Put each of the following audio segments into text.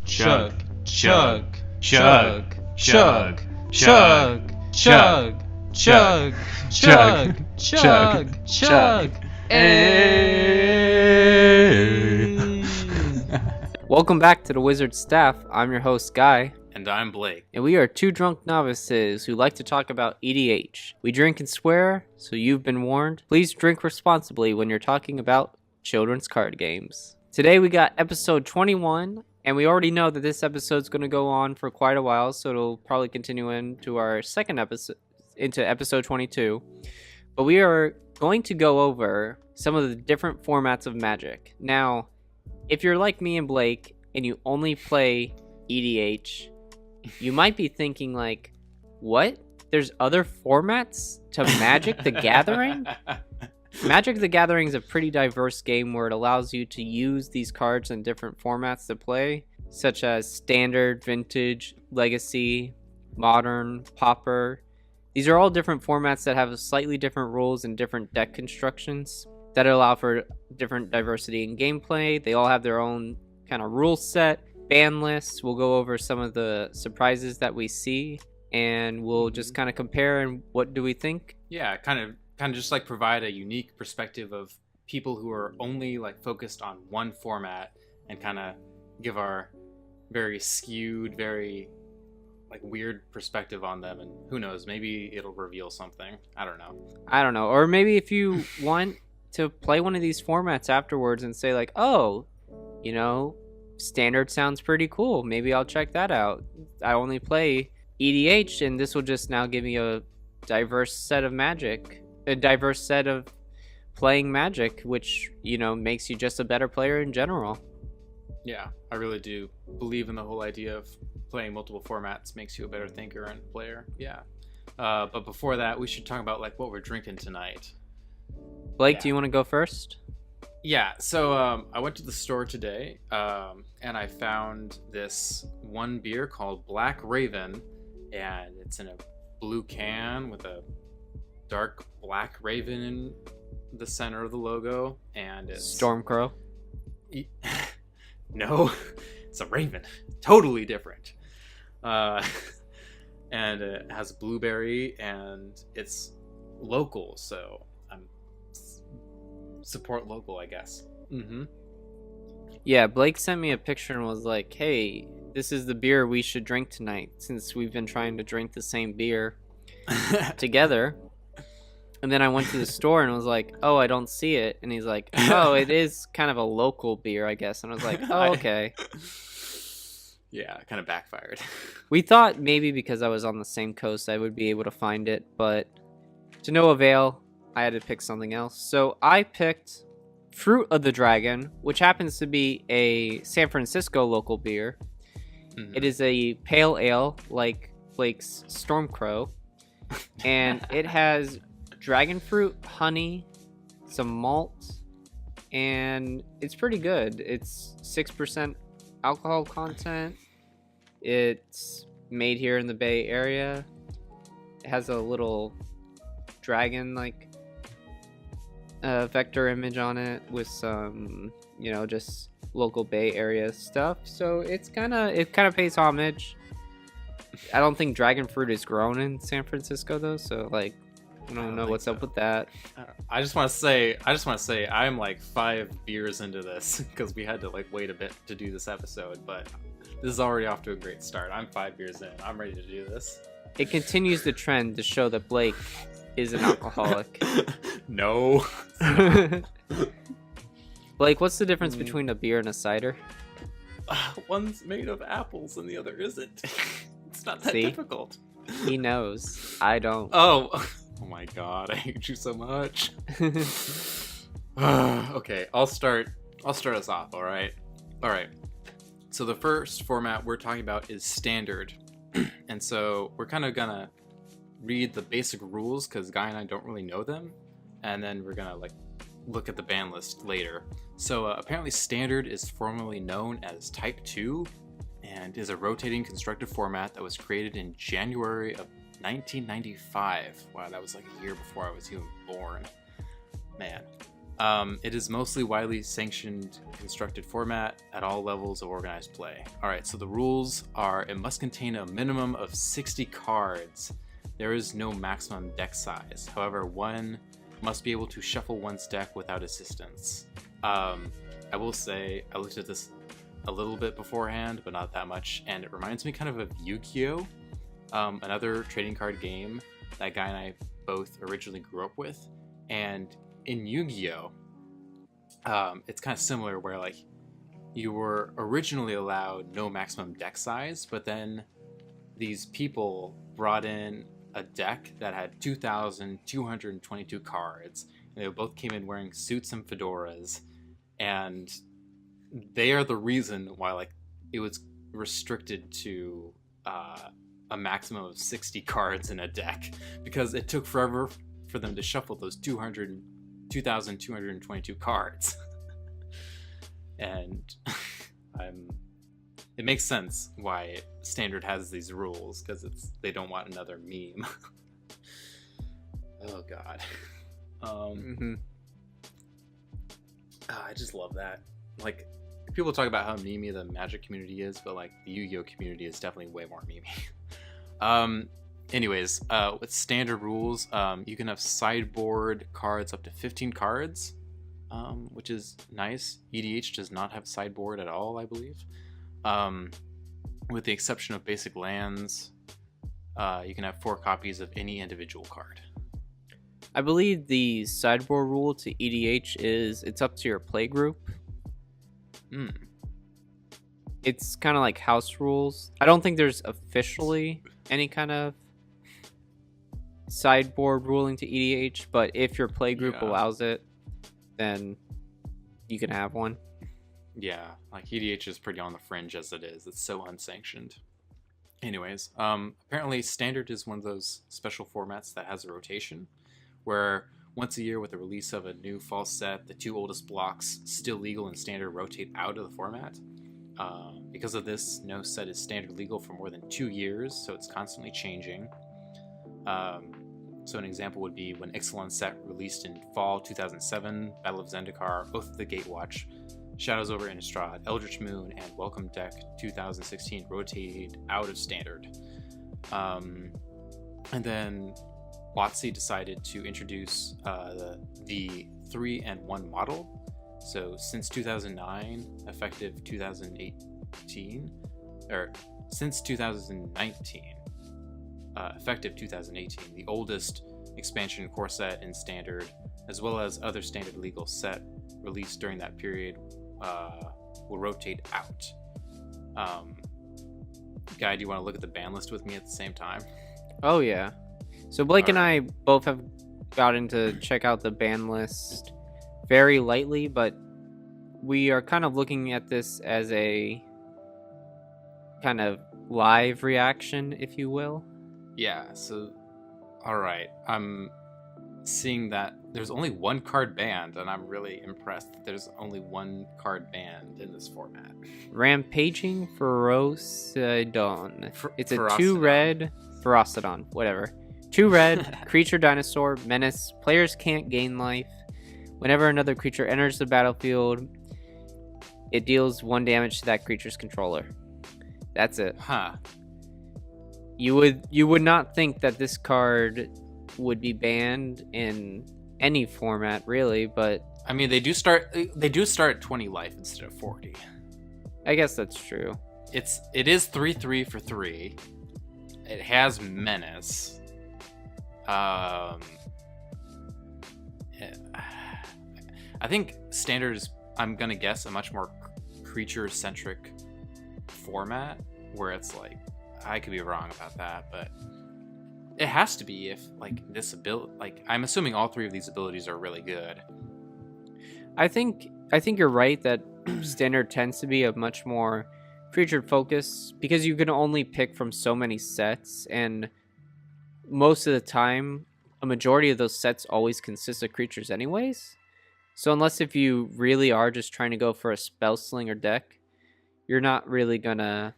chug, chug, chug, chug, chug, chug, chug, chug, chug, chug. Welcome back to the Wizard Staff. I'm your host, Guy. And I'm Blake. And we are two drunk novices who like to talk about EDH. We drink and swear, so you've been warned. Please drink responsibly when you're talking about children's card games. Today we got episode 21, and we already know that this episode's going to go on for quite a while, so it'll probably continue into our second episode, into episode 22. But we are going to go over some of the different formats of Magic. Now, if you're like me and Blake, and you only play EDH, you might be thinking like, what? There's other formats to Magic the Gathering? Magic the Gathering is a pretty diverse game where it allows you to use these cards in different formats to play, such as Standard, Vintage, Legacy, Modern, Pauper. These are all different formats that have slightly different rules and different deck constructions that allow for different diversity in gameplay. They all have their own kind of rule set. Ban lists. We'll go over some of the surprises that we see, and we'll just kind of compare and what do we think. Yeah, kind of just like provide a unique perspective of people who are only like focused on one format, and kind of give our very skewed, very like weird perspective on them. And who knows, maybe it'll reveal something. I don't know. Or maybe if you want to play one of these formats afterwards and say like, oh, you know, Standard sounds pretty cool, maybe I'll check that out. I only play EDH, and this will just now give me a diverse set of Magic, a diverse set of playing Magic, which, you know, makes you just a better player in general. Yeah, I really do believe in the whole idea of playing multiple formats makes you a better thinker and player. Yeah. But before that, we should talk about like what we're drinking tonight. Blake, do you want to go first? Yeah, so I went to the store today, and I found this one beer called Black Raven, and it's in a blue can with a dark black raven in the center of the logo, and it's... Stormcrow? No, it's a raven. Totally different. And it has blueberry, and it's local, so... support local, I guess. Yeah, Blake sent me a picture and was like, hey, this is the beer we should drink tonight, since we've been trying to drink the same beer together. And then I went to the store and was like, oh, I don't see it. And he's like, oh, it is kind of a local beer, I guess. And I was like, oh, okay. Yeah, kind of backfired. We thought maybe because I was on the same coast I would be able to find it, but to no avail. I had to pick something else. So I picked Fruit of the Dragon, which happens to be a San Francisco local beer. It is a pale ale like Blake's Stormcrow. And it has dragon fruit, honey, some malt, and it's pretty good. It's 6% alcohol content. It's made here in the Bay Area. It has a little dragon like vector image on it with some, you know, just local Bay Area stuff. So it kind of pays homage. I don't think dragon fruit is grown in San Francisco though, so like I don't know what's up with that. I just want to say I'm like 5 beers into this because we had to like wait a bit to do this episode, but this is already off to a great start. I'm 5 beers in. I'm ready to do this. It continues the trend to show that Blake is an alcoholic. No. Blake, what's the difference between a beer and a cider? One's made of apples and the other isn't. It's not that difficult. He knows. I don't. Oh my god, I hate you so much. Okay, I'll start us off, all right? So the first format we're talking about is Standard. And so we're kind of gonna read the basic rules because Guy and I don't really know them, and then we're gonna like look at the ban list later. So apparently Standard is formerly known as Type 2 and is a rotating constructive format that was created in January of 1995. Wow, that was like a year before I was even born. Man. It is mostly widely sanctioned, constructed format at all levels of organized play. All right, so the rules are: it must contain a minimum of 60 cards. There is no maximum deck size. However, one must be able to shuffle one's deck without assistance. I will say, I looked at this a little bit beforehand, but not that much, and it reminds me kind of Yu-Gi-Oh! Another trading card game that Guy and I both originally grew up with. And in Yu-Gi-Oh! It's kind of similar, where like you were originally allowed no maximum deck size, but then these people brought in a deck that had 2,222 cards, and they both came in wearing suits and fedoras, and they are the reason why like it was restricted to a maximum of 60 cards in a deck, because it took forever for them to shuffle those 2,222 cards. And it makes sense why Standard has these rules, because they don't want another meme. Oh god. I just love that. Like, people talk about how memey the Magic community is, but like the Yu-Gi-Oh community is definitely way more memey. Anyways, with Standard rules, you can have sideboard cards up to 15 cards, which is nice. EDH does not have sideboard at all, I believe. With the exception of basic lands, you can have 4 copies of any individual card. I believe the sideboard rule to EDH is it's up to your play group. It's kind of like house rules. I don't think there's officially any kind of sideboard ruling to EDH, but if your play group allows it, then you can have one. Yeah, like EDH is pretty on the fringe as it is. It's so unsanctioned. Anyways, apparently Standard is one of those special formats that has a rotation, where once a year with the release of a new fall set, the 2 oldest blocks still legal in Standard rotate out of the format. Because of this, no set is Standard legal for more than 2 years, so it's constantly changing. So an example would be when Ixalan set released in fall 2007, Battle of Zendikar, Oath of the Gatewatch, Shadows over Innistrad, Eldritch Moon, and Welcome Deck 2016 rotated out of Standard. And then WotC decided to introduce the 3-and-1 model. So since 2009, effective 2018, or since 2019, effective 2018, the oldest expansion core set in Standard, as well as other Standard legal set released during that period, will rotate out. Guy, do you want to look at the ban list with me at the same time? Oh yeah. So Blake and I both have gotten to check out the ban list very lightly, but we are kind of looking at this as a kind of live reaction, if you will. Yeah, so alright, I'm seeing that there's only 1 card banned, and I'm really impressed that there's only 1 card banned in this format. Rampaging Ferocidon. It's a Ferocidon. 2-red Ferocidon, whatever. 2-red creature dinosaur menace. Players can't gain life. Whenever another creature enters the battlefield, it deals 1 damage to that creature's controller. That's it. Huh. You would not think that this card would be banned in any format, really, but I mean, they do start at 20 life instead of 40. I guess that's true. It is 3/3 for 3. It has menace. I think Standard is, I'm gonna guess, a much more creature centric format, where it's like, I could be wrong about that, but it has to be if like this ability, like I'm assuming all 3 of these abilities are really good. I think you're right that Standard tends to be a much more creature focus, because you can only pick from so many sets, and most of the time a majority of those sets always consist of creatures anyways. So unless if you really are just trying to go for a spell slinger deck, you're not really gonna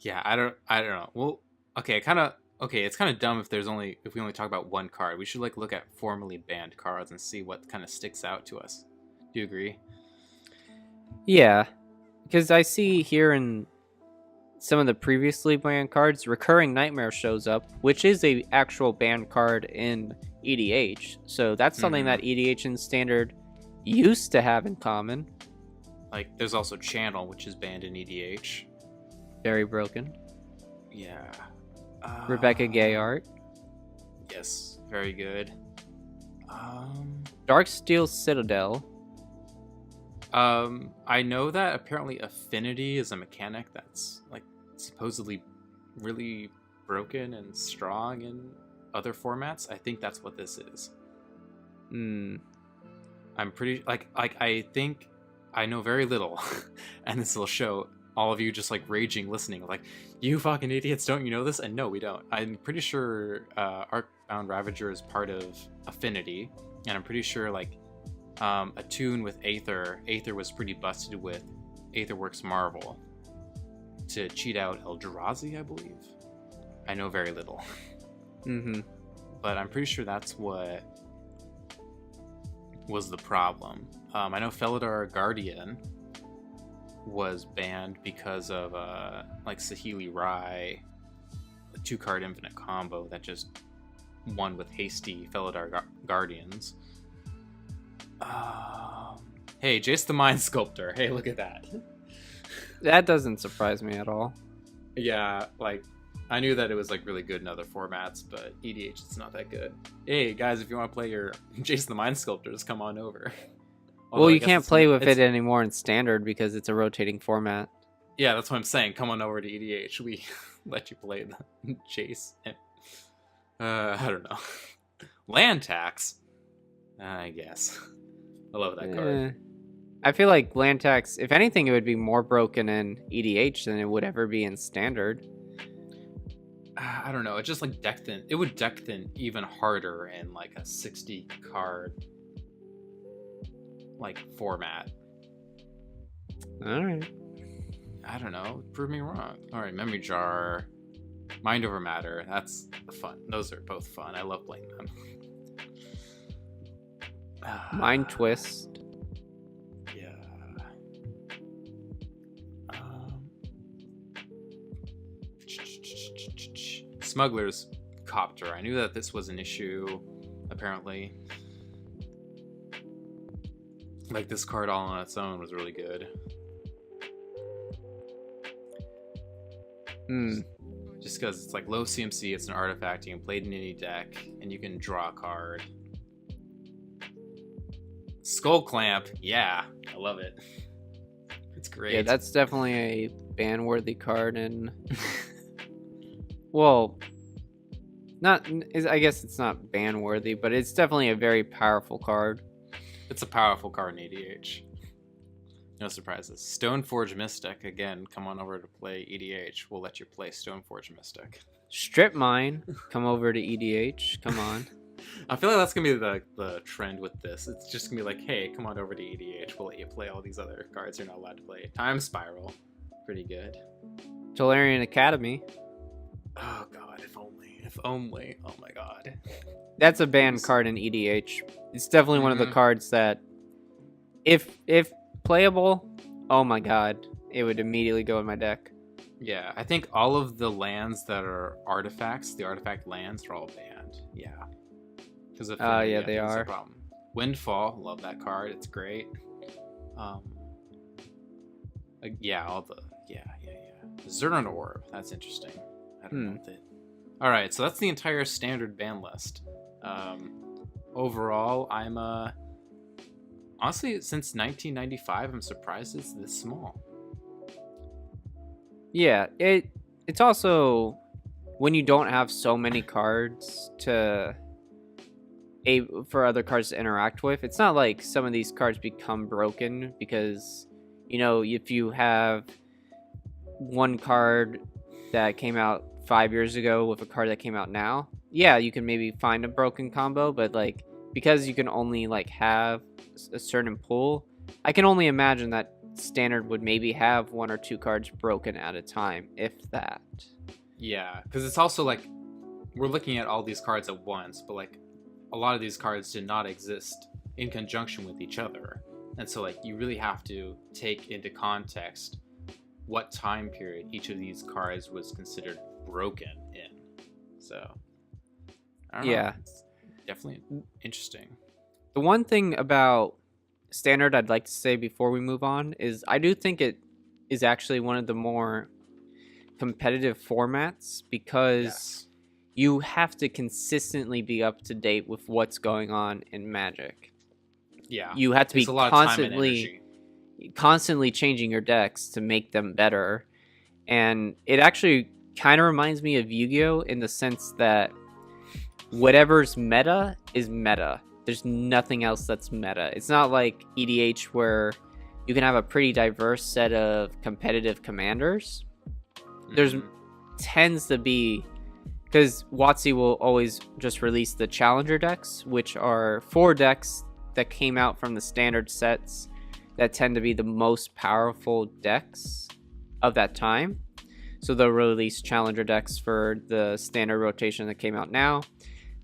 Yeah, I don't know. Well, okay, kind of okay, it's kind of dumb if we only talk about one card. We should like look at formerly banned cards and see what kind of sticks out to us. Do you agree? Yeah, because I see here in some of the previously banned cards, Recurring Nightmare shows up, which is a actual banned card in EDH. So that's something that EDH and Standard used to have in common. Like, there's also Channel, which is banned in EDH. Very broken. Yeah. Rebecca Gay art. Yes, very good. Darksteel Citadel. I know that apparently Affinity is a mechanic that's like supposedly really broken and strong in other formats. I think that's what this is. I'm pretty I think I know very little, and this will show all of you just like raging listening, like, you fucking idiots, don't you know this? And no, we don't. I'm pretty sure Arcbound Ravager is part of Affinity, and I'm pretty sure like Attune with Aether was pretty busted with Aetherworks Marvel to cheat out Eldrazi, I believe. I know very little. But I'm pretty sure that's what was the problem. I know Felidar Guardian was banned because of like Saheeli Rai, a 2-card infinite combo that just won with hasty Felidar Guardians. Hey, Jace the Mind Sculptor. Hey, look at that. That doesn't surprise me at all. Yeah, like, I knew that it was like really good in other formats, but EDH it's not that good. Hey guys, if you want to play your Jace the Mind Sculptor, just come on over. Well, you can't play with it anymore in Standard because it's a rotating format. Yeah, that's what I'm saying. Come on over to EDH. We let you play the Jace. I don't know. Land tax? I guess. I love that card. I feel like Land tax, if anything, it would be more broken in EDH than it would ever be in Standard. I don't know. It just like deck thin. It would deck thin even harder in like a 60 card like format. All right. I don't know. Prove me wrong. All right, Memory Jar, Mind Over Matter. That's fun. Those are both fun. I love playing them. Mind Twist. Yeah. Smuggler's Copter. I knew that this was an issue, apparently. Like, this card all on its own was really good. Just because it's like low CMC, it's an artifact, you can play it in any deck, and you can draw a card. Skull Clamp, yeah, I love it. It's great. Yeah, that's definitely a ban-worthy card, and well, I guess it's not ban-worthy, but it's definitely a very powerful card. It's a powerful card in EDH. No surprises. Stoneforge Mystic, again, come on over to play EDH. We'll let you play Stoneforge Mystic. Strip Mine, come over to EDH, come on. I feel like that's going to be the trend with this. It's just going to be like, hey, come on over to EDH. We'll let you play all these other cards you're not allowed to play. Time Spiral, pretty good. Tolarian Academy. Oh, God, if only. If only. Oh, my God. That's a banned card in EDH. It's definitely one of the cards that, if playable, oh my god, it would immediately go in my deck. Yeah, I think all of the lands that are artifacts, the artifact lands, are all banned. Yeah. Because yeah, they are. Problem. Windfall, love that card. It's great. Yeah, Zernan Orb, that's interesting. I don't know if it. All right, so that's the entire standard ban list. Overall, I'm honestly, since 1995, I'm surprised it's this small. Yeah, it's also when you don't have so many cards for other cards to interact with. It's not like some of these cards become broken because, you know, if you have one card that came out 5 years ago with a card that came out now, yeah, you can maybe find a broken combo, but like because you can only like have a certain pool, I can only imagine that standard would maybe have 1 or 2 cards broken at a time, if that. Yeah, because it's also like we're looking at all these cards at once, but like a lot of these cards did not exist in conjunction with each other. And so like you really have to take into context what time period each of these cards was considered broken in. So I don't know. It's definitely interesting. The one thing about Standard I'd like to say before we move on is I do think it is actually one of the more competitive formats because you have to consistently be up to date with what's going on in Magic. Yeah. You have to be a lot of time and energy. constantly changing your decks to make them better. And it actually kind of reminds me of Yu-Gi-Oh! In the sense that whatever's meta is meta. There's nothing else that's meta. It's not like EDH where you can have a pretty diverse set of competitive commanders. There's tends to be, because WotC will always just release the challenger decks, which are 4 decks that came out from the standard sets that tend to be the most powerful decks of that time. So they'll release challenger decks for the standard rotation that came out now,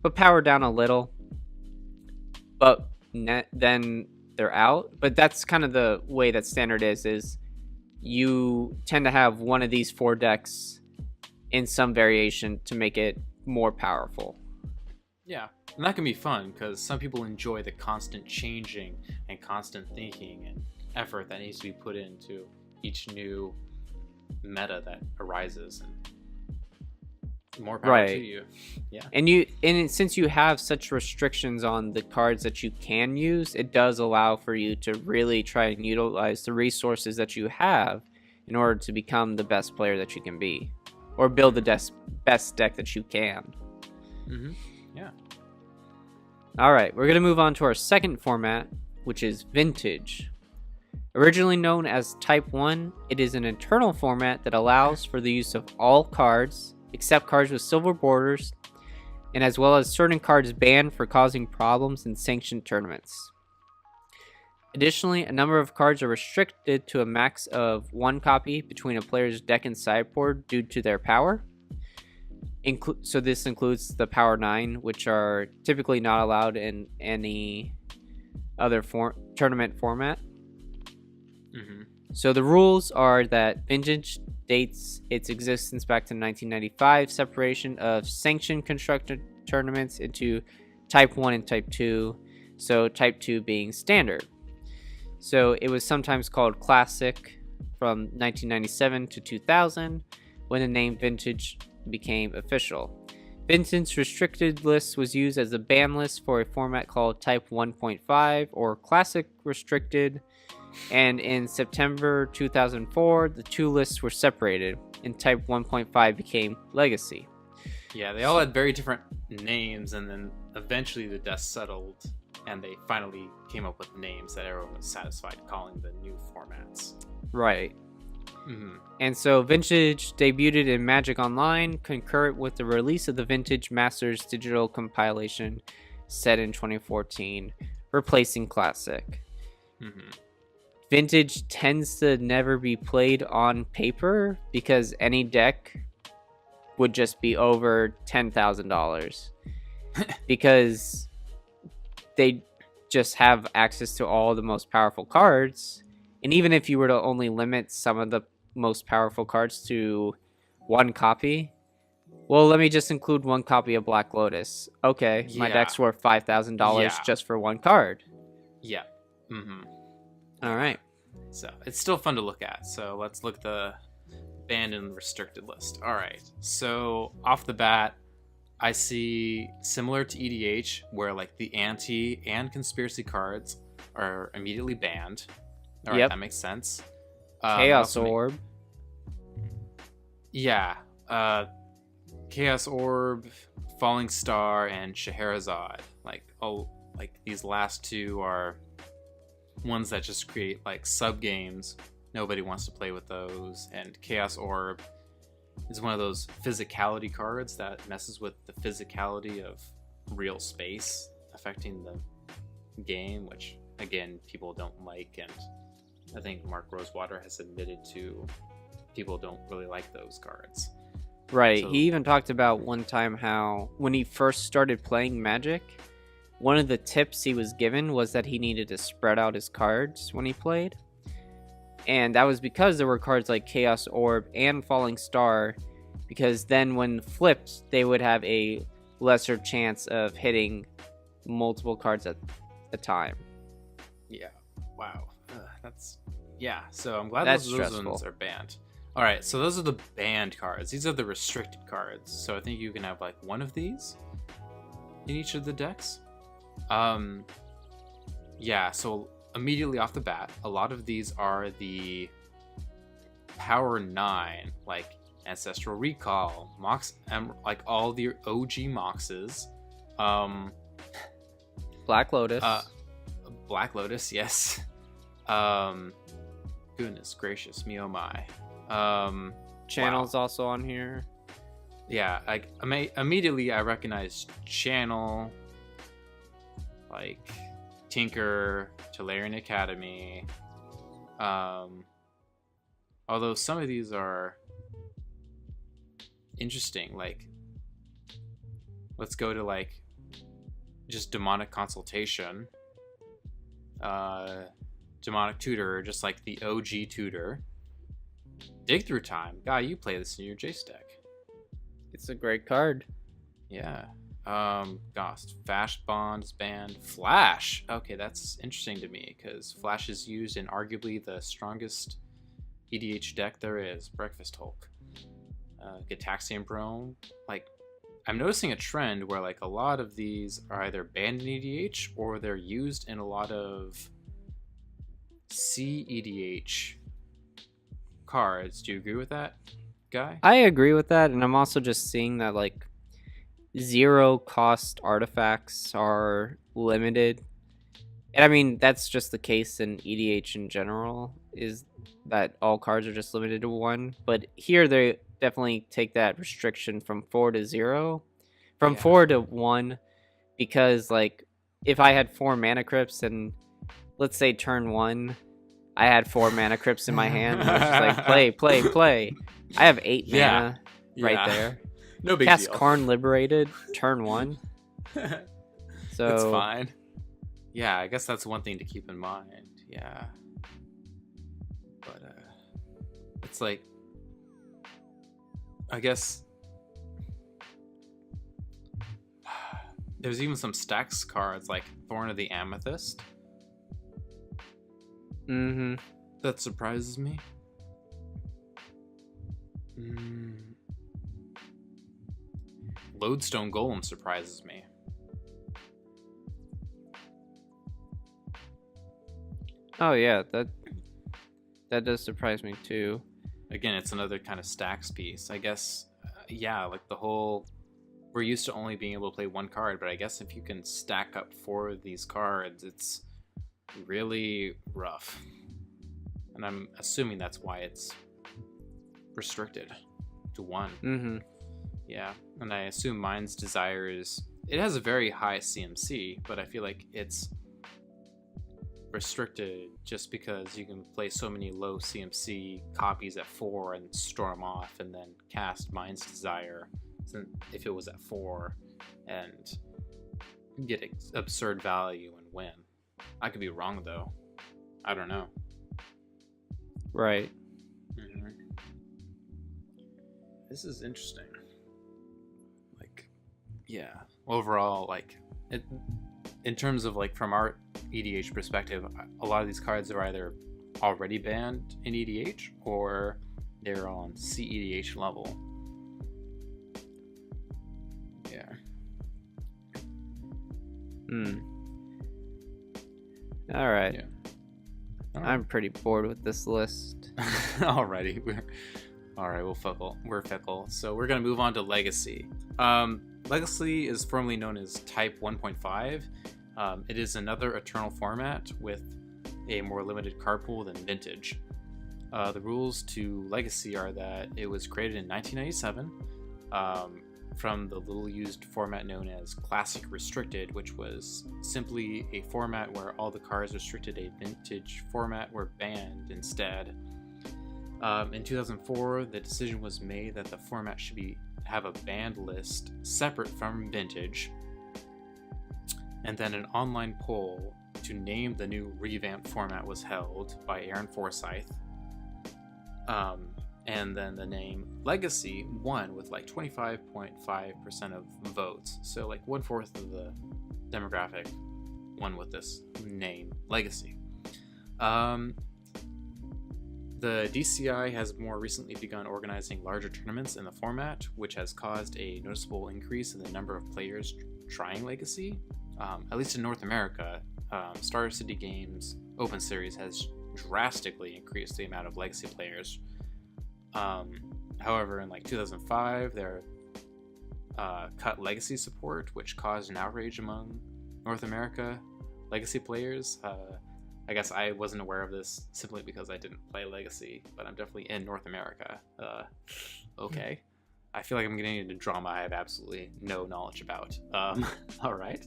but power down a little. But then they're out. But that's kind of the way that standard is you tend to have one of these 4 decks in some variation to make it more powerful. Yeah, and that can be fun because some people enjoy the constant changing and constant thinking and effort that needs to be put into each new meta that arises. And more power to you. Yeah. And since you have such restrictions on the cards that you can use, it does allow for you to really try and utilize the resources that you have in order to become the best player that you can be, or build the best deck that you can. Yeah. All right, we're going to move on to our second format, which is Vintage. Originally known as Type 1, it is an internal format that allows for the use of all cards except cards with silver borders, and as well as certain cards banned for causing problems in sanctioned tournaments. Additionally, a number of cards are restricted to a max of 1 copy between a player's deck and sideboard due to their power. So this includes the Power 9, which are typically not allowed in any other tournament format. So the rules are that Vintage dates its existence back to 1995 separation of sanctioned constructed tournaments into Type 1 and Type 2, so Type 2 being standard. So it was sometimes called Classic from 1997 to 2000 when the name Vintage became official. Vintage restricted list was used as a ban list for a format called Type 1.5 or Classic Restricted, and in September 2004 the 2 lists were separated and Type 1.5 became Legacy. Yeah, they all had very different names, and then eventually the dust settled and they finally came up with names that everyone was satisfied calling the new formats. Right. And so Vintage debuted in Magic Online concurrent with the release of the Vintage Masters digital compilation set in 2014, replacing Classic. Vintage tends to never be played on paper because any deck would just be over $10,000 because they just have access to all the most powerful cards. And even if you were to only limit some of the most powerful cards to 1 copy, well, let me just include 1 copy of Black Lotus. Okay, my deck's worth $5,000 just for 1 card. Yeah. All right. So it's still fun to look at. So let's look at the banned and restricted list. All right. So off the bat, I see similar to EDH where like the anti and conspiracy cards are immediately banned. All right, that makes sense. Chaos Orb. Yeah. Chaos Orb, Falling Star, and Scheherazade. Like these last 2 are ones that just create like sub games. Nobody wants to play with those. And Chaos Orb is one of those physicality cards that messes with the physicality of real space, affecting the game, which again people don't like. And I think Mark Rosewater has admitted to people don't really like those cards. Right. So- He even talked about one time how when he first started playing Magic, one of the tips he was given was that he needed to spread out his cards when he played. And that was because there were cards like Chaos Orb and Falling Star, because then when flipped, they would have a lesser chance of hitting multiple cards at a time. Yeah. Wow. That's So I'm glad That's those stressful. ones are banned. All right. So those are the banned cards. These are the restricted cards. So I think you can have like one of these in each of the decks. Yeah. So immediately off the bat, a lot of these are the Power 9, like Ancestral Recall, Mox, like all the OG Moxes. Black Lotus. Black Lotus, yes. Goodness gracious me, oh my. Channel's also on here. Yeah, immediately I recognized Channel, like Tinker, Tolarian Academy. Although some of these are interesting, like let's go to like just Demonic Consultation. Demonic Tutor, just like the OG Tutor. Dig Through Time. Guy, you play this in your Jace deck. It's a great card. Yeah. Gosh, Flash Bond is banned. Flash! Okay, that's interesting to me, because Flash is used in arguably the strongest EDH deck there is, Breakfast Hulk. Gitaxian Prone. Like, I'm noticing a trend where like a lot of these are either banned in EDH or they're used in a lot of CEDH cards. Do you agree with that, Guy? I agree with that, and I'm also just seeing that like 0 cost artifacts are limited. And I mean, that's just the case in EDH in general, is that all cards are just limited to 1. But here they definitely take that restriction from 4 to 0. From 4 to 1, because like if I had 4 Mana Crypts and let's say turn 1, I had 4 Mana Crypts in my hand, and I was just like, play. I have 8 mana right there. No big Cast deal. Karn Liberated, turn 1. So It's fine. Yeah, I guess that's one thing to keep in mind. Yeah. But it's like, I guess there's even some stacks cards like Thorn of the Amethyst. Mm-hmm. That surprises me. Lodestone Golem surprises me. Oh yeah, that does surprise me too. Again, it's another kind of stacks piece. I guess, yeah, like the whole... We're used to only being able to play one card, but I guess if you can stack up 4 of these cards, it's really rough. And I'm assuming that's why it's restricted to 1. Mm-hmm. Yeah, and I assume Mind's Desire it has a very high CMC, but I feel like it's restricted just because you can play so many low CMC copies at 4 and storm off and then cast Mind's Desire if it was at 4 and get absurd value and win. I could be wrong though. I don't know. Right. Mm-hmm. This is interesting. Like, yeah. Overall, like, in terms of like from our EDH perspective, a lot of these cards are either already banned in EDH or they're on CEDH level. Yeah. All right. Yeah. All right. I'm pretty bored with this list. Alrighty, we're fickle. So we're gonna move on to Legacy. Legacy is formerly known as Type 1.5. It is another Eternal format with a more limited card pool than Vintage. The rules to Legacy are that it was created in 1997 from the little used format known as Classic Restricted, which was simply a format where all the cards restricted a Vintage format were banned instead. In 2004, the decision was made that the format should have a banned list separate from Vintage, and then an online poll to name the new revamped format was held by Aaron Forsyth. And then the name Legacy won with like 25.5% of votes. So like 1/4 of the demographic won with this name, Legacy. The DCI has more recently begun organizing larger tournaments in the format, which has caused a noticeable increase in the number of players trying Legacy. At least in North America, Star City Games Open Series has drastically increased the amount of Legacy players. However, in like 2005, there cut Legacy support, which caused an outrage among North America Legacy players. I guess I wasn't aware of this simply because I didn't play Legacy, but I'm definitely in North America. Okay. I feel like I'm getting into drama I have absolutely no knowledge about. All right.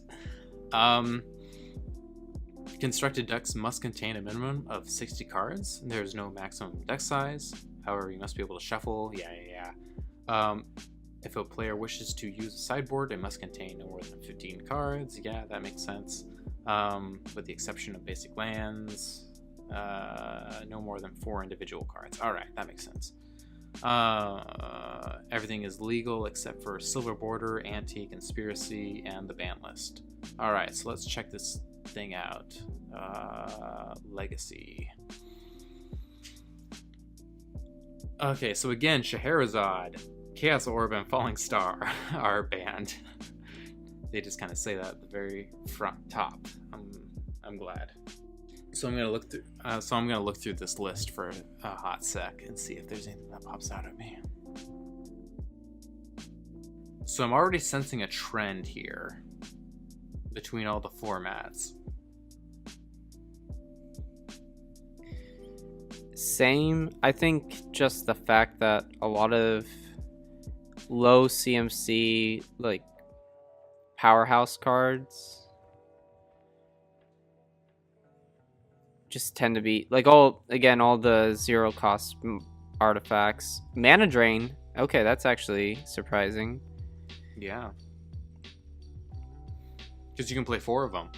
Constructed decks must contain a minimum of 60 cards. There's no maximum deck size. However, you must be able to shuffle. Yeah. If a player wishes to use a sideboard, it must contain no more than 15 cards. Yeah, that makes sense. With the exception of basic lands, no more than 4 individual cards. All right, that makes sense. Everything is legal except for Silver Border, Anti-Conspiracy, and the ban list. All right, so let's check this thing out. Legacy. Okay, so again, Scheherazade, Chaos Orb, and Falling Star are banned. They just kind of say that at the very front top. I'm glad. So I'm gonna look through this list for a hot sec and see if there's anything that pops out at me. So I'm already sensing a trend here between all the formats. Same. I think just the fact that a lot of low CMC, like powerhouse cards, just tend to be like all the zero cost artifacts. Mana Drain. Okay, that's actually surprising. Yeah. Because you can play 4 of them.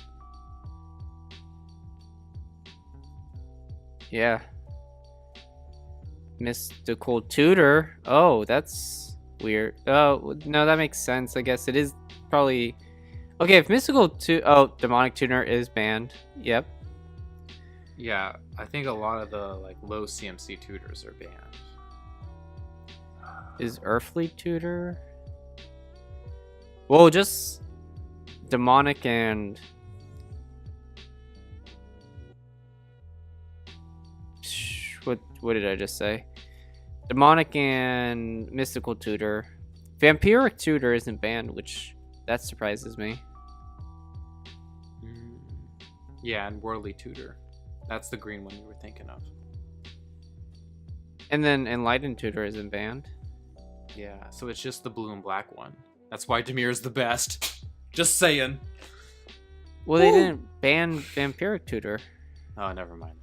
Yeah. Mystical Tutor. Oh, that's weird. Oh, no, that makes sense. I guess it is probably... Okay, if Demonic Tutor is banned. Yep. Yeah, I think a lot of the like low CMC tutors are banned. Is Earthly Tutor? Well, just Demonic and... What did I just say? Demonic and Mystical Tutor. Vampiric Tutor isn't banned, which that surprises me. Yeah, and Worldly Tutor. That's the green one you were thinking of. And then Enlightened Tutor isn't banned. Yeah, so it's just the blue and black one. That's why Demir's the best. Just saying. Well, they didn't ban Vampiric Tutor. Oh, never mind.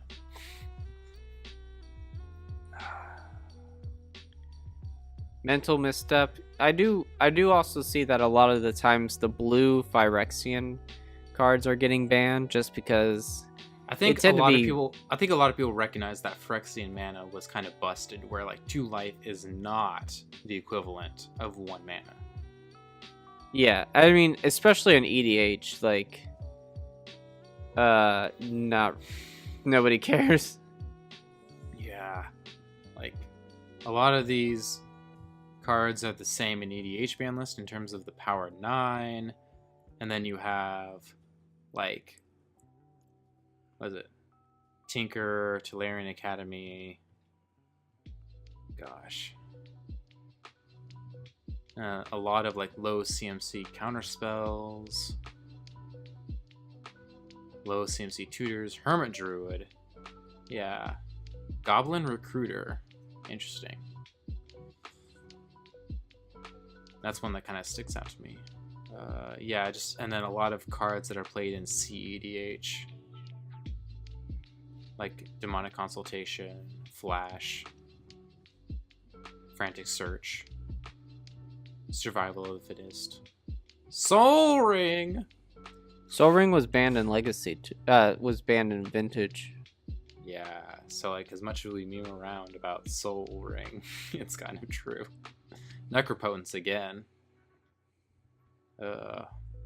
Mental Misstep. I do also see that a lot of the times the blue Phyrexian cards are getting banned just because I think a lot of people recognize that Phyrexian mana was kind of busted, where like 2 life is not the equivalent of 1 mana. Yeah, I mean, especially on EDH, like nobody cares. Yeah. Like a lot of these cards are the same in EDH ban list in terms of the power 9, and then you have like, what is it? Tinker, Tolarian Academy. Gosh. A lot of like low CMC counter spells, low CMC tutors, Hermit Druid. Yeah. Goblin Recruiter. Interesting. That's one that kind of sticks out to me. Yeah, and then a lot of cards that are played in CEDH, like Demonic Consultation, Flash, Frantic search. Survival of the fittest. Soul Ring! Soul Ring was banned in Legacy, was banned in Vintage. Yeah, so like as much as we meme around about Soul Ring, it's kind of true. Necropotence again.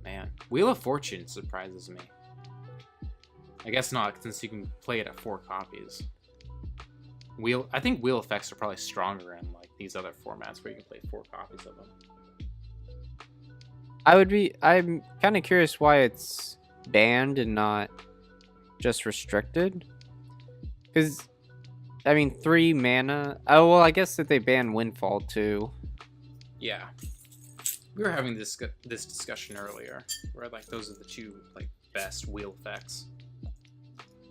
Man. Wheel of Fortune surprises me. I guess not, since you can play it at 4 copies. I think wheel effects are probably stronger in like these other formats where you can play 4 copies of them. I'm kind of curious why it's banned and not just restricted. Because, I mean, 3 mana. Oh, well, I guess that they banned Windfall too. Yeah. We were having this discussion earlier, where like those are the 2 like best wheel effects.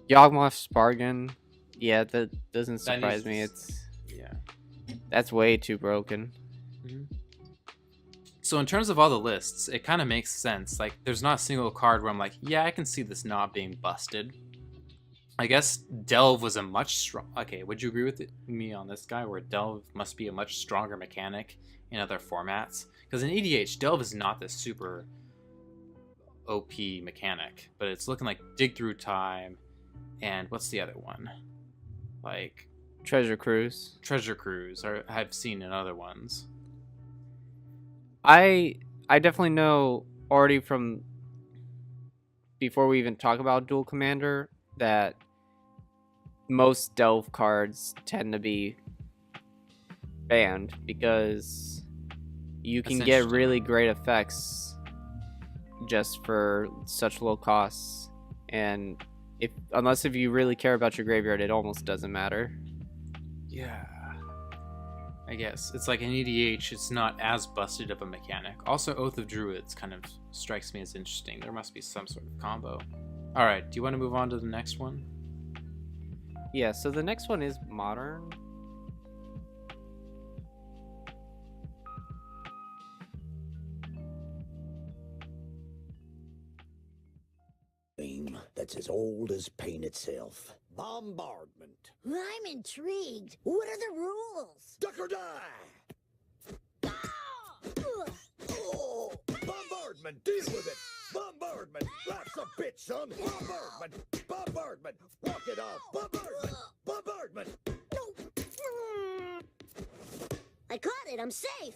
Yawgmoth's Bargain. Yeah, that doesn't surprise me. That's way too broken. Mm-hmm. So in terms of all the lists, it kind of makes sense. Like, there's not a single card where I'm like, yeah, I can see this not being busted. I guess Delve was a much strong. Okay, would you agree with me on this guy, where Delve must be a much stronger mechanic in other formats? Because in EDH, Delve is not this super OP mechanic, but it's looking like Dig Through Time, and what's the other one? Like Treasure Cruise. Treasure Cruise, or I've seen in other ones. I definitely know already from before we even talk about Dual Commander that most Delve cards tend to be banned because you can get really great effects just for such low costs, and unless if you really care about your graveyard, it almost doesn't matter. Yeah, I guess it's like in EDH, it's not as busted of a mechanic. Also, Oath of Druids kind of strikes me as interesting. There must be some sort of combo. All right, do you want to move on to the next one? Yeah, so the next one is Modern. That's as old as pain itself. Bombardment. I'm intrigued. What are the rules? Duck or die! Oh, bombardment! Deal with it! Bombardment! That's a bitch, son! Bombardment! Bombardment! Walk it off! Bombardment! Bombardment! I caught it. I'm safe.